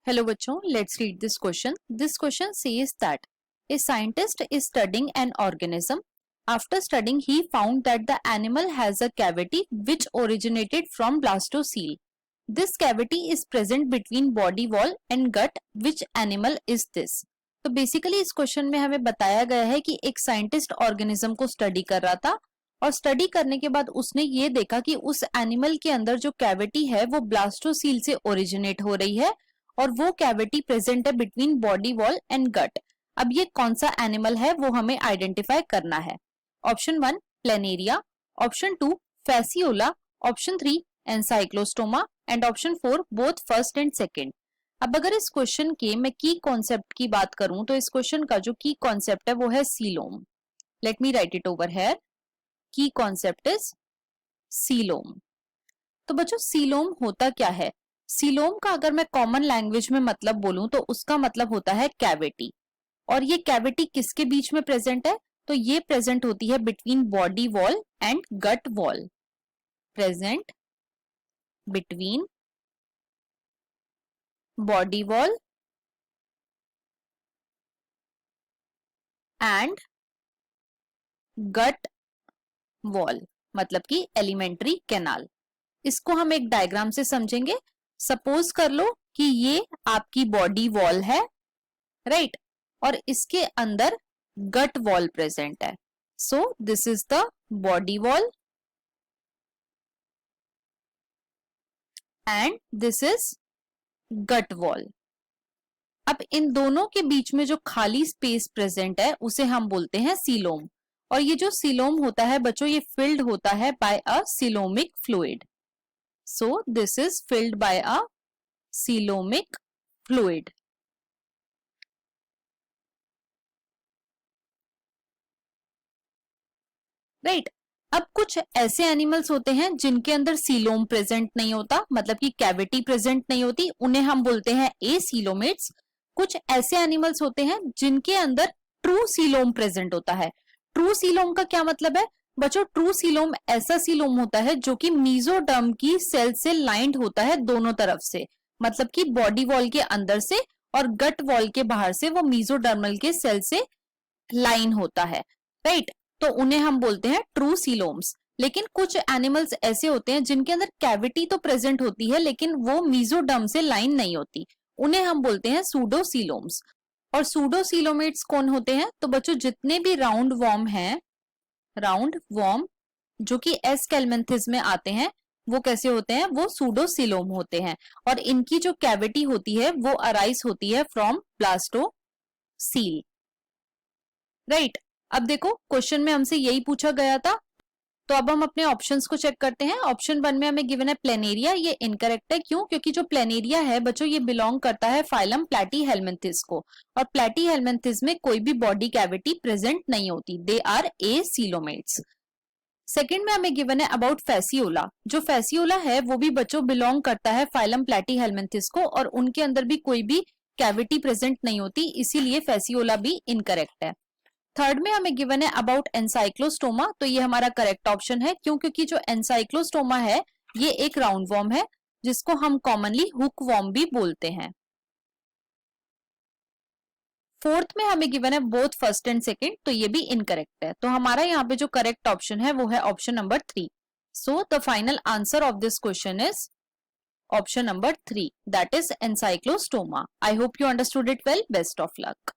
Hello bachcho, let's read this question. This question says that a scientist is studying an organism. After studying, he found that the animal has a cavity which originated from blastocele. This cavity is present between body wall and gut. Which animal is this? तो basically इस question में हमें बताया गया है कि एक scientist organism को स्टडी कर रहा था और स्टडी करने के बाद उसने ये देखा कि उस एनिमल के अंदर जो कैविटी है वो ब्लास्टोसील से ओरिजिनेट हो रही है और वो कैविटी प्रेजेंट है between body wall and gut. अब ये कौन सा एनिमल है वो हमें आइडेंटिफाई करना है। Option 1 planaria, option 2 Fasciola, option 3 ancylostoma and option 4 both first and second. अब अगर इस क्वेश्चन के मैं की कॉन्सेप्ट की बात करूं तो इस क्वेश्चन का जो की कॉन्सेप्ट है वो है coelom. Let me right it over here. की कॉन्सेप्ट इज सीलोम। तो बच्चों सीलोम होता क्या है? सीलोम का अगर मैं कॉमन लैंग्वेज में मतलब बोलूं तो उसका मतलब होता है कैविटी। और ये कैविटी किसके बीच में प्रेजेंट है? तो ये प्रेजेंट होती है between body wall and gut wall. Present between body wall and gut wall, मतलब कि एलिमेंट्री कैनाल। इसको हम एक डायग्राम से समझेंगे। सपोज कर लो कि ये आपकी बॉडी वॉल है, राइट, और इसके अंदर गट वॉल प्रेजेंट है। So this is the body wall and this is gut wall. अब इन दोनों के बीच में जो खाली स्पेस प्रेजेंट है उसे हम बोलते हैं सीलोम। और ये जो सीलोम होता है बच्चों ये फिल्ड होता है by a coelomic fluid. So this is filled by a coelomic fluid. Right? अब कुछ ऐसे एनिमल्स होते हैं जिनके अंदर सीलोम प्रेजेंट नहीं होता, मतलब कि कैविटी प्रेजेंट नहीं होती, उन्हें हम बोलते हैं एसीलोमेट्स। कुछ ऐसे एनिमल्स होते हैं जिनके अंदर ट्रू सीलोम प्रेजेंट होता है। ट्रू सीलोम का क्या मतलब है बच्चों? ट्रू सीलोम ऐसा सीलोम होता है जो कि मीजोडर्म की सेल से लाइंड होता है दोनों तरफ से, मतलब कि बॉडी वॉल के अंदर से और गट वॉल के बाहर से वो मीजोडर्मल के सेल से लाइन होता है, राइट। तो उन्हें हम बोलते हैं ट्रू सीलोम्स। लेकिन कुछ एनिमल्स ऐसे होते हैं जिनके अंदर कैविटी तो प्रेजेंट होती है लेकिन वो मीजोडर्म से लाइन नहीं होती, उन्हें हम बोलते हैं सूडोसीलोम्स। और सूडोसीलोमेट्स कौन होते हैं? तो बच्चों जितने भी राउंड वॉर्म हैं, राउंड वॉर्म जो कि एस्केल्मेंथिस में आते हैं, वो कैसे होते हैं? वो सूडोसीलोम होते हैं। और इनकी जो कैविटी होती है वो अराइज होती है फ्रॉम ब्लास्टोसील, राइट। अब देखो क्वेश्चन में हमसे यही पूछा गया था, तो अब हम अपने ऑप्शंस को चेक करते हैं। ऑप्शन 1 में हमें गिवन है प्लेनेरिया, ये इनकरेक्ट है। क्यों? क्योंकि जो प्लेनेरिया है बच्चों ये बिलोंग करता है फाइलम प्लैटीहेल्मिन्थिस को, और प्लैटीहेल्मिन्थिस में कोई भी बॉडी कैविटी प्रेजेंट नहीं होती, दे आर एसीलोमेट्स। सेकंड में हमें गिवन है अबाउट फैसियोला। जो फैसियोला है वो भी बच्चों बिलोंग करता है फाइलम प्लैटीहेल्मिन्थिस को, और उनके अंदर भी कोई भी कैविटी प्रेजेंट नहीं होती, इसीलिए फैसियोला भी इनकरेक्ट है। थर्ड में हमें गिवन है अबाउट एनसाइक्लोस्टोमा, तो ये हमारा करेक्ट ऑप्शन है। क्यों? क्योंकि जो एनसाइक्लोस्टोमा है ये एक राउंड वॉर्म है जिसको हम कॉमनली हुक वॉर्म भी बोलते हैं। फोर्थ में हमें गिवन है बोथ फर्स्ट एंड सेकेंड, तो ये भी इनकरेक्ट है। तो हमारा यहाँ पे जो करेक्ट ऑप्शन है वो है option number 3। So the final answer of this question is option number 3, that is ancylostoma. I hope you understood it well. Best of luck.